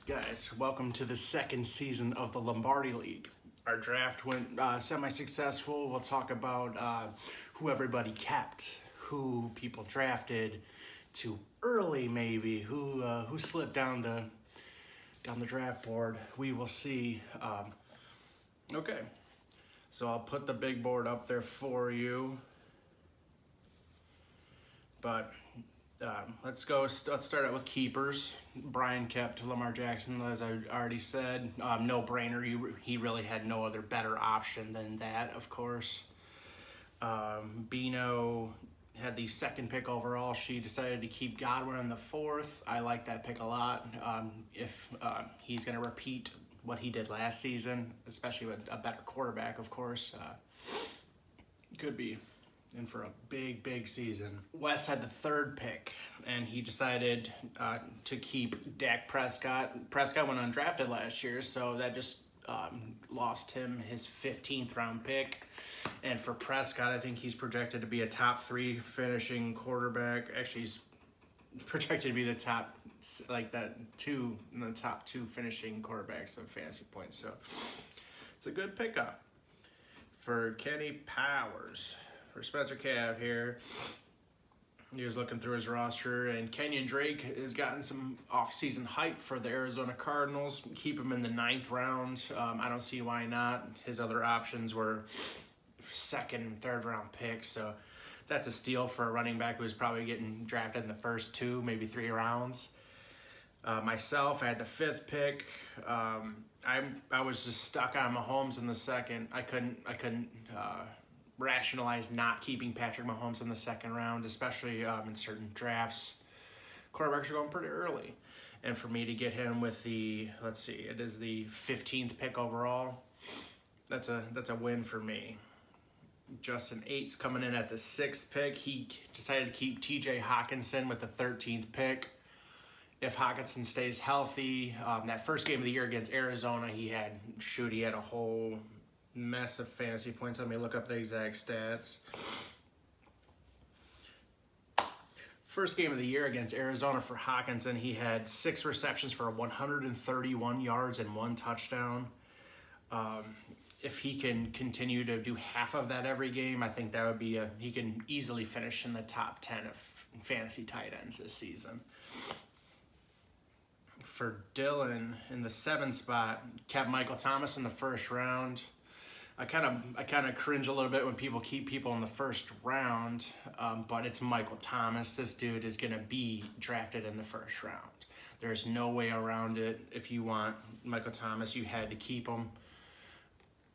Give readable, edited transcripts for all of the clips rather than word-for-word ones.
Guys, welcome to the second season of the Lombardi League. Our draft went semi-successful. We'll talk about who everybody kept, who people drafted too early, maybe who slipped down the draft board. We will see. Okay, so I'll put the big board up there for you. But let's start out with keepers. Brian kept Lamar Jackson, as I already said. No brainer. He really had no other better option than that, of course. Bino had the second pick overall. She decided to keep Godwin in the fourth. I like that pick a lot. If he's going to repeat what he did last season, especially with a better quarterback, of course, could be in for a big season. Wes had the third pick, and he decided to keep Dak Prescott. Prescott went undrafted last year, so that just lost him his 15th round pick. And for Prescott, I think he's projected to be a top 3 finishing quarterback. Actually, he's projected to be the top, the top 2 finishing quarterbacks of fantasy points. So it's a good pickup. For Kenny Powers, for Spencer Cav here, he was looking through his roster, and Kenyon Drake has gotten some off-season hype for the Arizona Cardinals. Keep him in the 9th round. I don't see why not. His other options were 2nd and 3rd round picks, so that's a steal for a running back who's probably getting drafted in the first 2, maybe 3 rounds. Myself, I had the 5th pick. I was just stuck on Mahomes in the 2nd. I couldn't rationalize not keeping Patrick Mahomes in the 2nd round, especially in certain drafts. Quarterbacks are going pretty early. And for me to get him with it is the 15th pick overall, that's a win for me. Justin Ates coming in at the 6th pick. He decided to keep TJ Hawkinson with the 13th pick. If Hawkinson stays healthy, that first game of the year against Arizona, he had a whole mess of fantasy points. Let me look up the exact stats. First game of the year against Arizona for Hawkinson, he had 6 receptions for 131 yards and 1 touchdown. If he can continue to do half of that every game, I think that would be he can easily finish in the top 10 of fantasy tight ends this season. For Dylan, in the 7th spot, kept Michael Thomas in the 1st round. I kind of cringe a little bit when people keep people in the 1st round, but it's Michael Thomas. This dude is going to be drafted in the 1st round. There's no way around it. If you want Michael Thomas, you had to keep him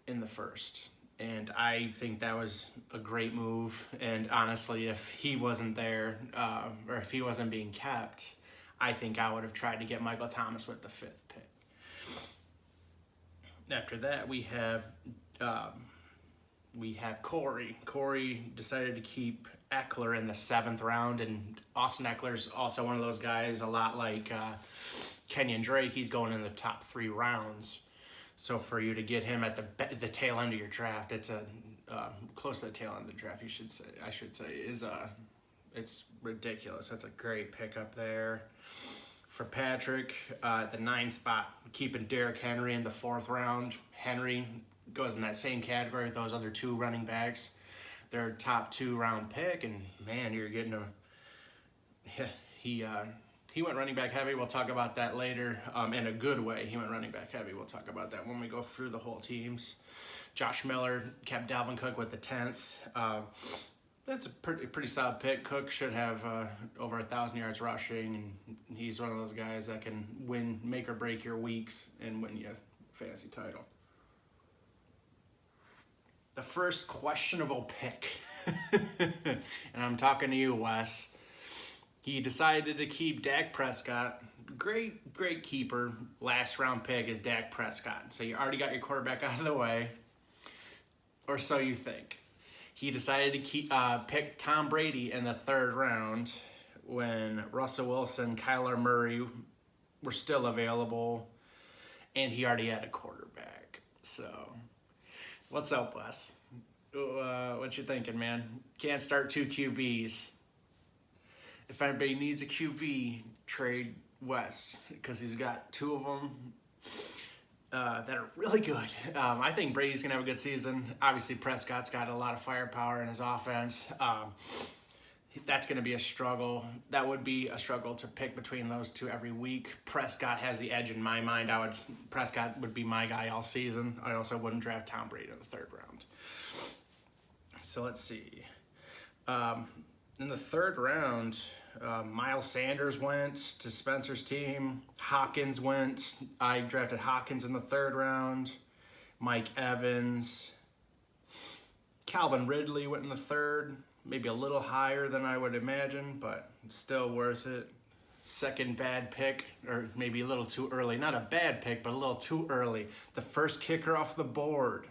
in the 1st. And I think that was a great move. And honestly, if he wasn't there, or if he wasn't being kept, I think I would have tried to get Michael Thomas with the 5th pick. After that, we have Corey. Corey decided to keep Eckler in the 7th round, and Austin Eckler's also one of those guys, a lot like Kenyon Drake. He's going in the top 3 rounds. So for you to get him at the tail end of your draft, it's close to the tail end of the draft. I should say it's ridiculous. That's a great pickup there. For Patrick, the 9th spot, keeping Derrick Henry in the 4th round. Henry goes in that same category with those other 2 running backs. They're top 2 round pick, and man, you're getting he went running back heavy. We'll talk about that later. In a good way, he went running back heavy. We'll talk about that when we go through the whole teams. Josh Miller kept Dalvin Cook with the 10th. That's a pretty solid pick. Cook should have over 1,000 yards rushing, and he's one of those guys that can make or break your weeks and win you a fantasy title. The first questionable pick, and I'm talking to you, Wes. He decided to keep Dak Prescott. Great keeper. Last round pick is Dak Prescott. So you already got your quarterback out of the way, or so you think. He decided to pick Tom Brady in the 3rd round when Russell Wilson, Kyler Murray were still available, and he already had a quarterback. So, what's up, Wes? What you thinking, man? Can't start 2 QBs. If anybody needs a QB, trade Wes, because he's got two of them that are really good. I think Brady's going to have a good season. Obviously, Prescott's got a lot of firepower in his offense. That's going to be a struggle. That would be a struggle to pick between those two every week. Prescott has the edge in my mind. Prescott would be my guy all season. I also wouldn't draft Tom Brady in the third round. So let's see. In the third round, Miles Sanders went to Spencer's team. Hopkins went. I drafted Hopkins in the third round. Mike Evans. Calvin Ridley went in the third. Maybe a little higher than I would imagine, but still worth it. Second bad pick, or maybe a little too early. Not a bad pick, but a little too early. The first kicker off the board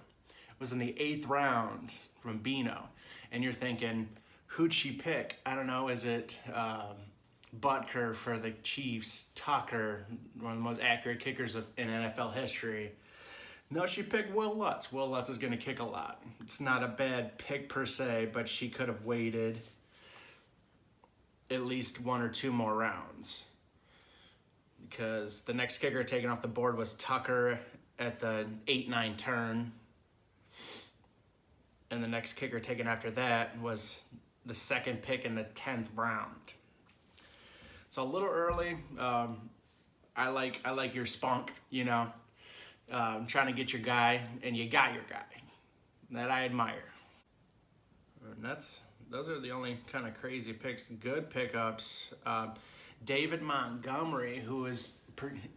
was in the 8th round from Bino. And you're thinking, who'd she pick? I don't know, is it Butker for the Chiefs, Tucker, one of the most accurate kickers in NFL history? No, she picked Will Lutz. Will Lutz is going to kick a lot. It's not a bad pick per se, but she could have waited at least 1 or 2 more rounds, because the next kicker taken off the board was Tucker at the 8-9 turn, and the next kicker taken after that was the second pick in the 10th round. It's a little early. I like your spunk, you know. Trying to get your guy, and you got your guy. That I admire. And those are the only kind of crazy picks. Good pickups. David Montgomery,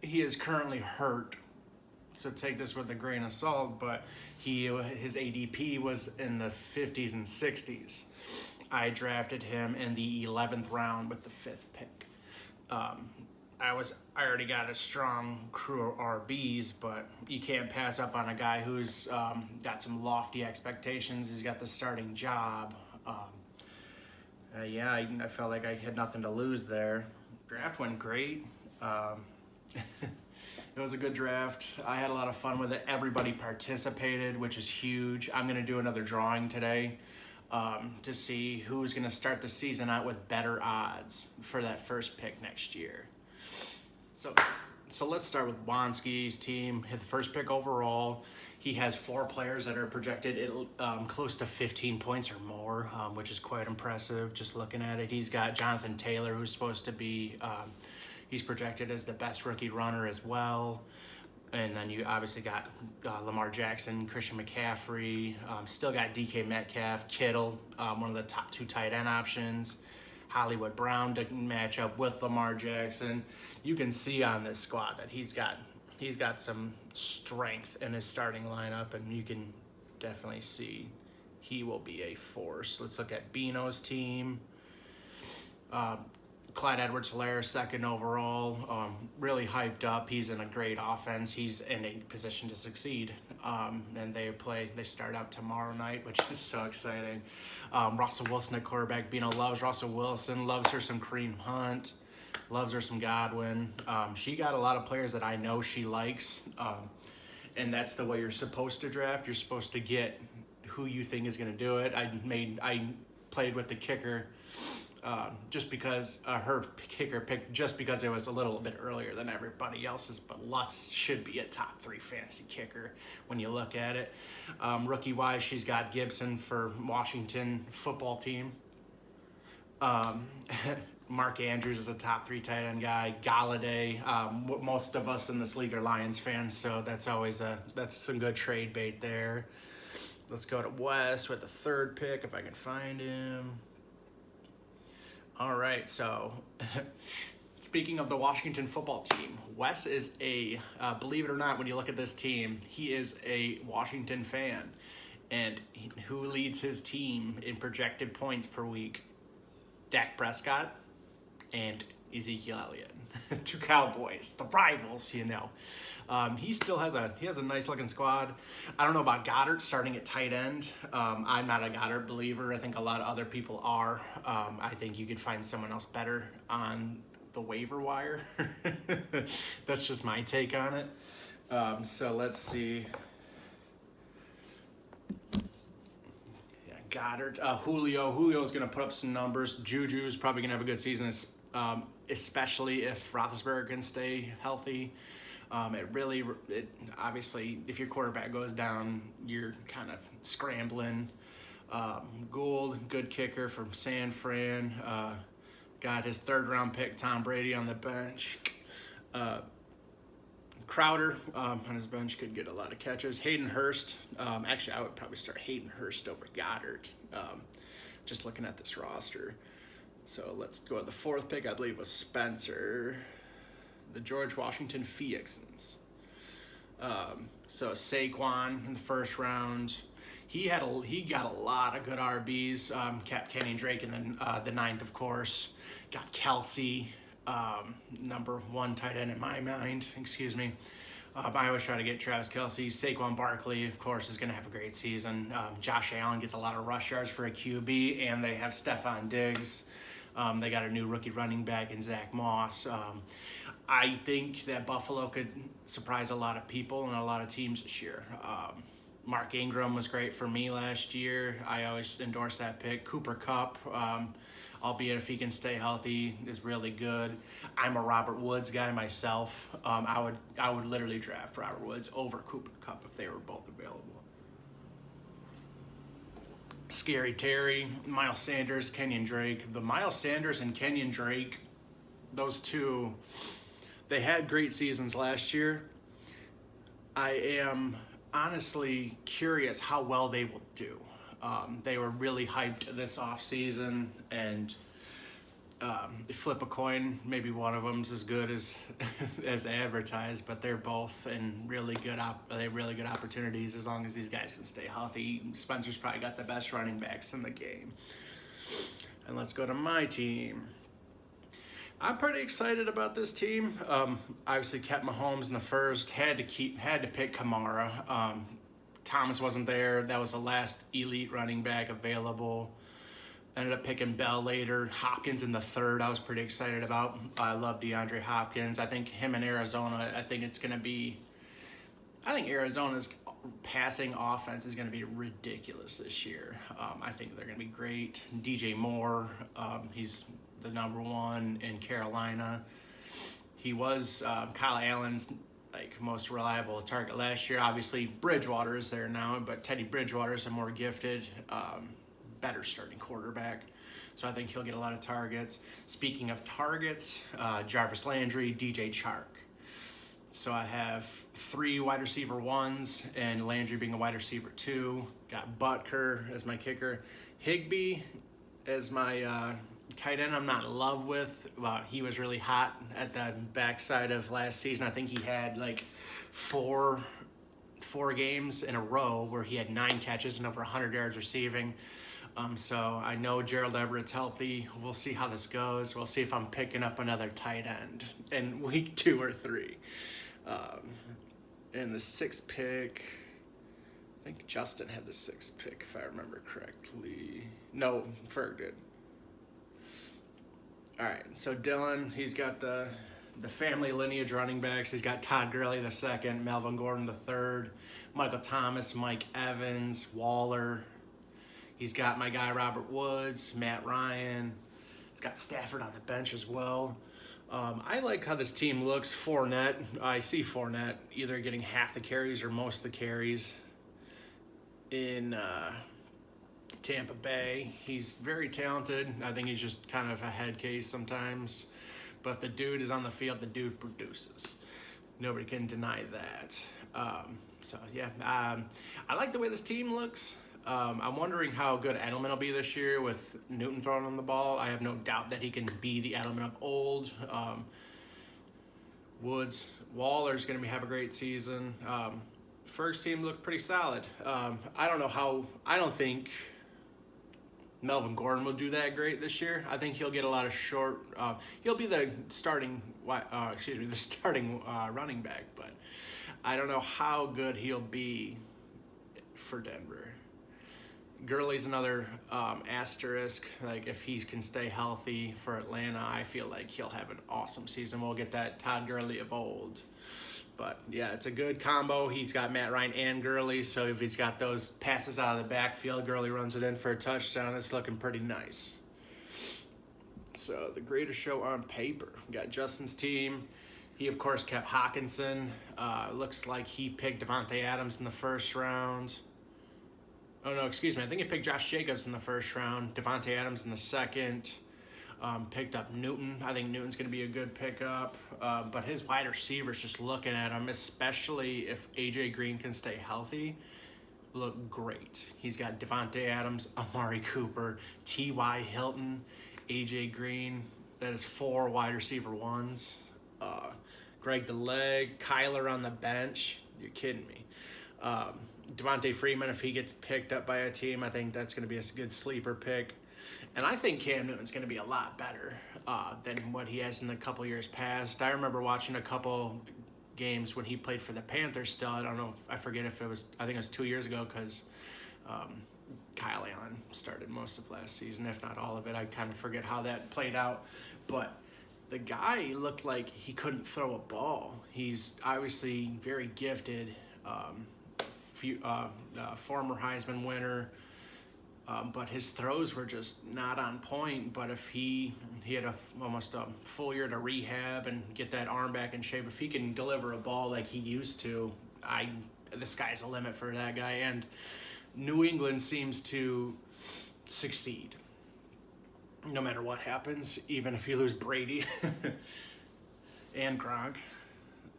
he is currently hurt, so take this with a grain of salt, but his ADP was in the 50s and 60s. I drafted him in the 11th round with the 5th pick. I already got a strong crew of RBs, but you can't pass up on a guy who's got some lofty expectations. He's got the starting job. I felt like I had nothing to lose there. Draft went great. It was a good draft. I had a lot of fun with it. Everybody participated, which is huge. I'm going to do another drawing today to see who's going to start the season out with better odds for that first pick next year. So let's start with Wansky's team. Hit the first pick overall. He has 4 players that are projected close to 15 points or more, which is quite impressive just looking at it. He's got Jonathan Taylor, who's supposed to be, he's projected as the best rookie runner as well. And then you obviously got Lamar Jackson, Christian McCaffrey, still got DK Metcalf, Kittle, one of the top 2 tight end options. Hollywood Brown to match up with Lamar Jackson. You can see on this squad that he's got some strength in his starting lineup, and you can definitely see he will be a force. Let's look at Bino's team. Clyde Edwards-Helaire, 2nd overall, really hyped up. He's in a great offense. He's in a position to succeed. And they start out tomorrow night, which is so exciting. Russell Wilson at quarterback. Bino loves Russell Wilson, loves her some Kareem Hunt, loves her some Godwin. She got a lot of players that I know she likes. And that's the way you're supposed to draft. You're supposed to get who you think is going to do it. I played with the kicker just because her kicker picked just because it was a little bit earlier than everybody else's, but Lutz should be a top 3 fantasy kicker when you look at it. Rookie wise, she's got Gibson for Washington football team. Mark Andrews is a top 3 tight end guy. Galladay, most of us in this league are Lions fans, so that's some good trade bait there. Let's go to Wes with the 3rd pick if I can find him. All right, so speaking of the Washington football team, Wes is believe it or not, when you look at this team, he is a Washington fan. And who leads his team in projected points per week? Dak Prescott and Ezekiel Elliott, 2 Cowboys, the rivals, you know. He has a nice looking squad. I don't know about Goddard starting at tight end. I'm not a Goddard believer. I think a lot of other people are. I think you could find someone else better on the waiver wire. That's just my take on it. So let's see. Yeah, Goddard, Julio's going to put up some numbers. Juju's probably going to have a good season. especially if Roethlisberger can stay healthy. It obviously, if your quarterback goes down, you're kind of scrambling. Gould, good kicker from San Fran. Got his third-round pick, Tom Brady, on the bench. Crowder on his bench could get a lot of catches. Hayden Hurst. Actually, I would probably start Hayden Hurst over Goddard, just looking at this roster. So let's go to the fourth pick, I believe was Spencer, the George Washington Phoenixans. So Saquon in the first round. He got a lot of good RBs. Kept Kenny Drake in the ninth, of course. Got Kelsey, number one tight end in my mind. Excuse me. I always try to get Travis Kelsey. Saquon Barkley, of course, is going to have a great season. Josh Allen gets a lot of rush yards for a QB, and they have Stephon Diggs. They got a new rookie running back in Zach Moss. I think that Buffalo could surprise a lot of people and a lot of teams this year. Mark Ingram was great for me last year. I always endorse that pick. Cooper Kupp, albeit if he can stay healthy, is really good. I'm a Robert Woods guy myself. I would literally draft Robert Woods over Cooper Kupp if they were both available. Scary Terry, Miles Sanders, Kenyon Drake. The Miles Sanders and Kenyon Drake, those two, they had great seasons last year. I am honestly curious how well they will do. They were really hyped this offseason, and flip a coin, maybe one of them's as good as as advertised, but they're both in they have really good opportunities as long as these guys can stay healthy. Spencer's probably got the best running backs in the game. And let's go to my team. I'm pretty excited about this team. Obviously kept Mahomes in the first, had to pick Kamara. Thomas wasn't there. That was the last elite running back available. Ended up picking Bell later. Hopkins in the third, I was pretty excited about. I love DeAndre Hopkins. I think him in Arizona, I think Arizona's passing offense is going to be ridiculous this year. I think they're going to be great. DJ Moore, he's the number one in Carolina. He was Kyle Allen's most reliable target last year. Obviously, Bridgewater is there now, but Teddy Bridgewater is a more gifted, better starting quarterback. So I think he'll get a lot of targets. Speaking of targets, Jarvis Landry, DJ Chark. So I have 3 wide receiver 1s and Landry being a wide receiver 2. Got Butker as my kicker. Higbee as my tight end I'm not in love with. He was really hot at the backside of last season. I think he had four games in a row where he had 9 catches and over 100 yards receiving. So I know Gerald Everett's healthy. We'll see how this goes. We'll see if I'm picking up another tight end in week 2 or 3. And the 6th pick, I think Justin had the 6th pick if I remember correctly. No, Ferg did. All right, so Dylan, he's got the family lineage running backs. He's got Todd Gurley the 2nd, Melvin Gordon the 3rd, Michael Thomas, Mike Evans, Waller. He's got my guy Robert Woods, Matt Ryan. He's got Stafford on the bench as well. I like how this team looks. Fournette, I see Fournette either getting half the carries or most of the carries in Tampa Bay. He's very talented. I think he's just kind of a head case sometimes. But if the dude is on the field, the dude produces. Nobody can deny that. I like the way this team looks. I'm wondering how good Edelman will be this year with Newton throwing on the ball. I have no doubt that he can be the Edelman of old. Waller's going to have a great season. First team looked pretty solid. I don't think Melvin Gordon will do that great this year. I think he'll get a lot of short. He'll be the starting running back, but I don't know how good he'll be for Denver. Gurley's another asterisk. If he can stay healthy for Atlanta, I feel like he'll have an awesome season. We'll get that Todd Gurley of old. But, yeah, it's a good combo. He's got Matt Ryan and Gurley, so if he's got those passes out of the backfield, Gurley runs it in for a touchdown. It's looking pretty nice. So the greatest show on paper. We got Justin's team. He, of course, kept Hawkinson. Looks like he picked Devontae Adams in the first round. Oh, no, excuse me. I think he picked Josh Jacobs in the first round. Devontae Adams in the second. Picked up Newton. I think Newton's going to be a good pickup. But his wide receivers, just looking at him, especially if A.J. Green can stay healthy, look great. He's got Devontae Adams, Amari Cooper, T.Y. Hilton, A.J. Green. That is 4 wide receiver ones. Greg the Leg, Kyler on the bench. You're kidding me. Devontae Freeman, if he gets picked up by a team, I think that's going to be a good sleeper pick. And I think Cam Newton's going to be a lot better than what he has in the couple years past. I remember watching a couple games when he played for the Panthers still. I don't know, I forget if it was, I think it was 2 years ago because Kyle Allen started most of last season, if not all of it. I kind of forget how that played out. But the guy looked like he couldn't throw a ball. He's obviously very gifted, former Heisman winner, but his throws were just not on point. But if he had almost a full year to rehab and get that arm back in shape, if he can deliver a ball like he used to, the sky's the limit for that guy. And New England seems to succeed no matter what happens, even if you lose Brady and Gronk.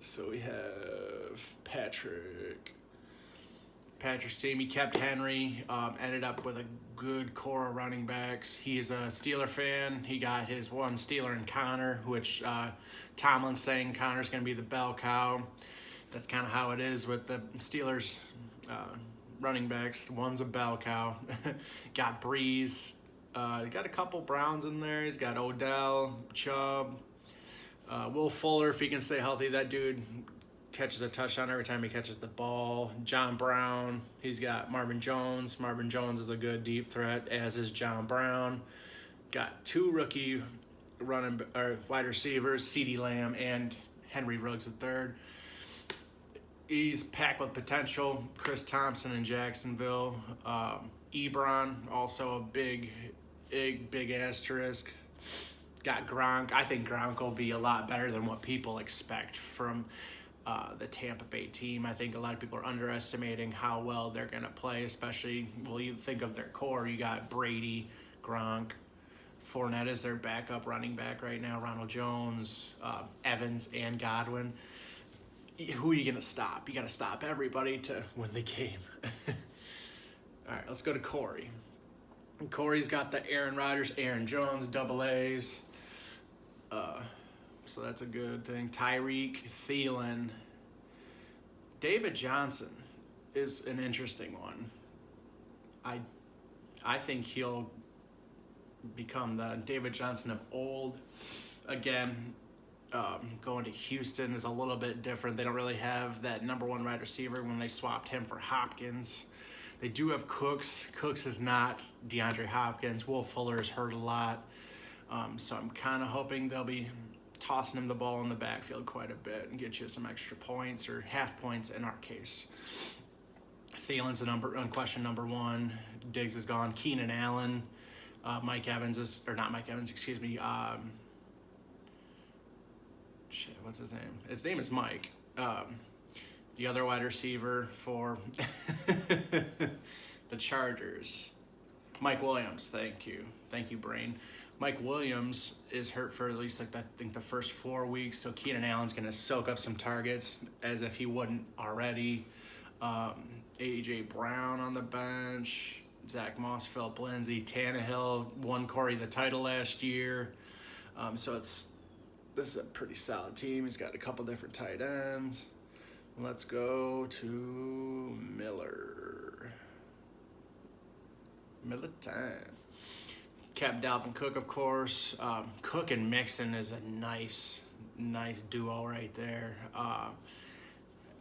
So we have Patrick's team. He kept Henry, ended up with a good core of running backs. He is a Steeler fan. He got his one Steeler in Connor, which Tomlin's saying Connor's going to be the bell cow. That's kind of how it is with the Steelers running backs. One's a bell cow. Got Breeze. He's got a couple Browns in there. He's got Odell, Chubb, Will Fuller, if he can stay healthy. That dude catches a touchdown every time he catches the ball. John Brown. He's got Marvin Jones. Marvin Jones is a good deep threat, as is John Brown. Got 2 rookie wide receivers, CeeDee Lamb and Henry Ruggs III. He's packed with potential. Chris Thompson in Jacksonville. Ebron, also a big asterisk. Got Gronk. I think Gronk will be a lot better than what people expect from the Tampa Bay team. I think a lot of people are underestimating how well they're going to play, especially, well, you think of their core. You got Brady, Gronk, Fournette is their backup running back right now, Ronald Jones, Evans, and Godwin. Who are you going to stop? You got to stop everybody to win the game. All right, let's go to Corey. Corey's got the Aaron Rodgers, Aaron Jones, double A's. So that's a good thing. Tyreek, Thielen. David Johnson is an interesting one. I think he'll become the David Johnson of old. Again, going to Houston is a little bit different. They don't really have that number 1 wide receiver when they swapped him for Hopkins. They do have Cooks. Cooks is not DeAndre Hopkins. Will Fuller is hurt a lot. So I'm kind of hoping they'll be tossing him the ball in the backfield quite a bit and get you some extra points, or half points in our case. Thielen's unquestioned number 1. Diggs is gone. Keenan Allen. Mike Evans is, or not Mike Evans, excuse me. What's his name? His name is Mike. The other wide receiver for the Chargers, Mike Williams. Thank you, brain. Mike Williams is hurt for at least I think the first 4 weeks, so Keenan Allen's going to soak up some targets as if he wouldn't already. A.J. Brown on the bench, Zach Moss, Philip Lindsay, Tannehill won Corey the title last year. So this is a pretty solid team. He's got a couple different tight ends. Let's go to Miller time. Kept Dalvin Cook, of course. Cook and Mixon is a nice duo right there.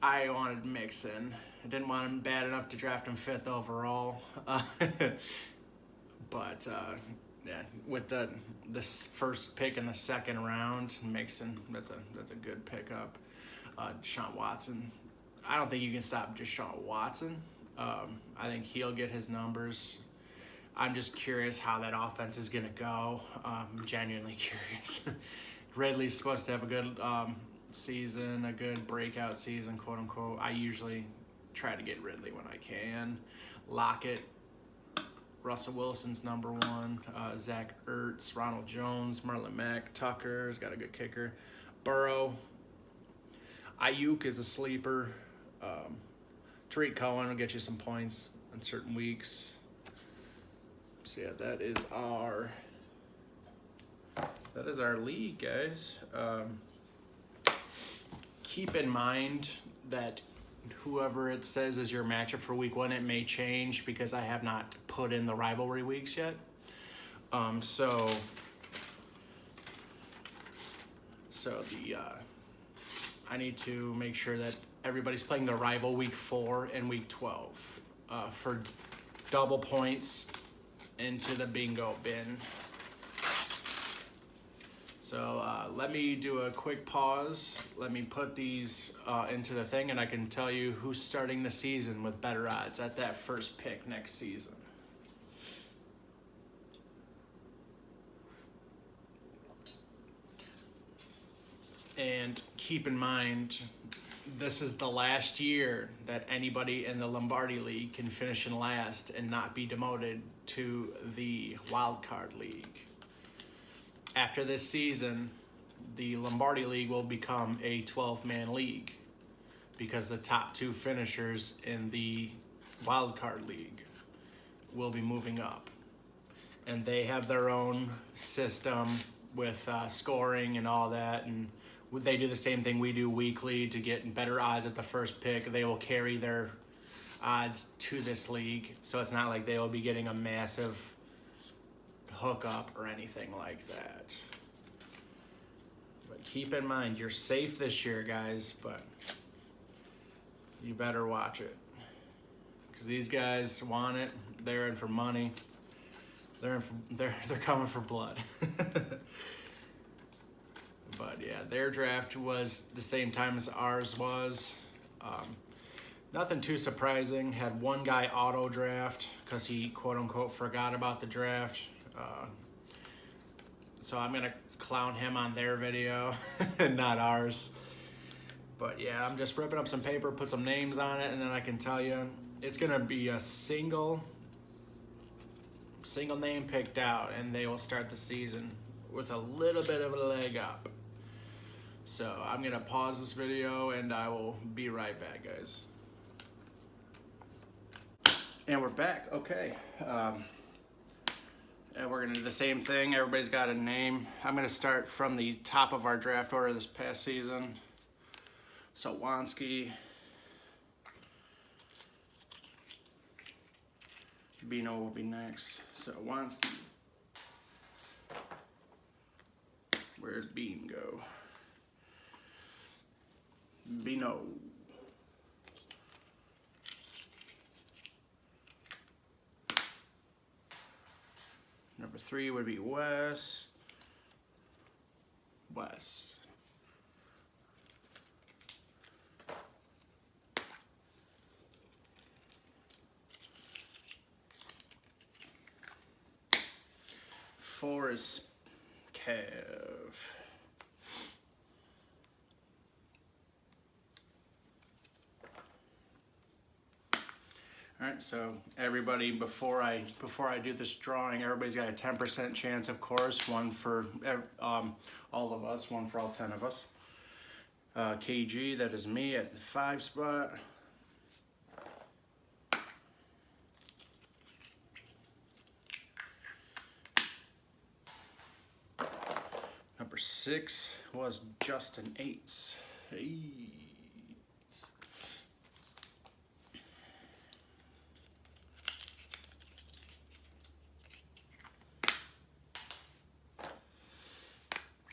I wanted Mixon. I didn't want him bad enough to draft him 5th overall. But yeah, with the first pick in the 2nd round, Mixon, that's a good pickup. Deshaun Watson. I don't think you can stop Deshaun Watson. I think he'll get his numbers. I'm just curious how that offense is going to go. I'm genuinely curious. Ridley's supposed to have a good season, a good breakout season, quote unquote. I usually try to get Ridley when I can. Lockett, Russell Wilson's number one. Zach Ertz, Ronald Jones, Marlon Mack, Tucker's got a good kicker. Burrow. Ayuk is a sleeper. Tariq Cohen will get you some points on certain weeks. So yeah, that is our league, guys. Keep in mind that whoever it says is your matchup for week 1, it may change because I have not put in the rivalry weeks yet. So I need to make sure that everybody's playing the rival week 4 and week 12 for double points into the bingo bin. So let me do a quick pause. Let me put these into the thing, and I can tell you who's starting the season with better odds at that first pick next season. And keep in mind, this is the last year that anybody in the Lombardi League can finish in last and not be demoted to the Wild Card League. After this season, the Lombardi League will become a 12-man league because the top 2 finishers in the Wild Card League will be moving up. And they have their own system with scoring and all that, and they do the same thing we do weekly to get better odds at the first pick. They will carry their odds to this league, so it's not like they will be getting a massive hookup or anything like that. But keep in mind, you're safe this year, guys, but you better watch it because these guys want it. They're in for money. They're coming for blood. But yeah, their draft was the same time as ours was. Nothing too surprising. Had one guy auto draft because he quote unquote forgot about the draft. So I'm gonna clown him on their video and not ours. But yeah, I'm just ripping up some paper, put some names on it, and then I can tell you it's gonna be a single name picked out, and they will start the season with a little bit of a leg up. So I'm gonna pause this video and I will be right back, guys. And we're back. Okay. And we're gonna do the same thing. Everybody's got a name. I'm gonna start from the top of our draft order this past season. So Wansky, Bino will be next. So Wansky. Where's Bean go? Bino. Number 3 would be Wes. 4 is Kev. All right, so everybody, before I do this drawing, everybody's got a 10% chance, of course, one for all of us, one for all 10 of us. KG, that is me at the 5 spot. Number 6 was Justin Eights.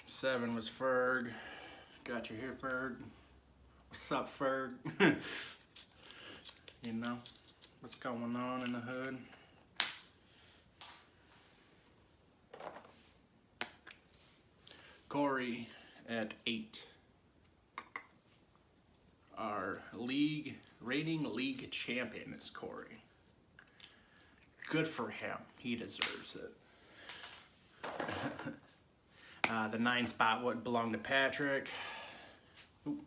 Seven was Ferg. Got you here, Ferg. What's up, Ferg? You know, what's going on in the hood? Corey at 8. Our league champion is Corey. good for him. He deserves it. The 9 spot would belong to Patrick. Ooh.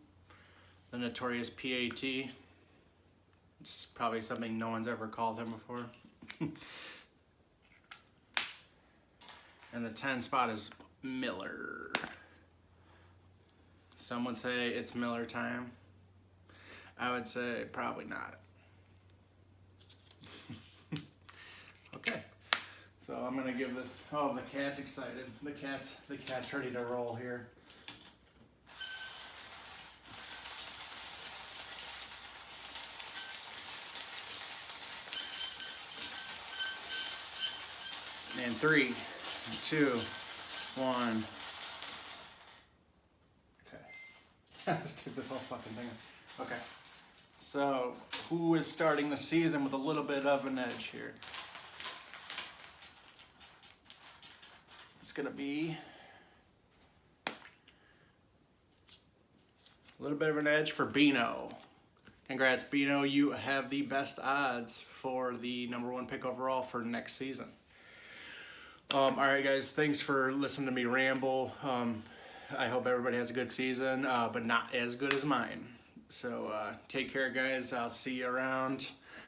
The notorious PAT. It's probably something no one's ever called him before. And the 10 spot is Miller. Some would say it's Miller time. I would say probably not. Okay. So I'm gonna give this. Oh, the cat's excited. The cat's ready to roll here. And 3, 2, 1. Okay. Let's take this whole fucking thing. Okay. So, who is starting the season with a little bit of an edge here? It's gonna be a little bit of an edge for Bino. Congrats, Bino. You have the best odds for the #1 pick overall for next season. All right, guys. Thanks for listening to me ramble. I hope everybody has a good season, but not as good as mine. So take care, guys. I'll see you around.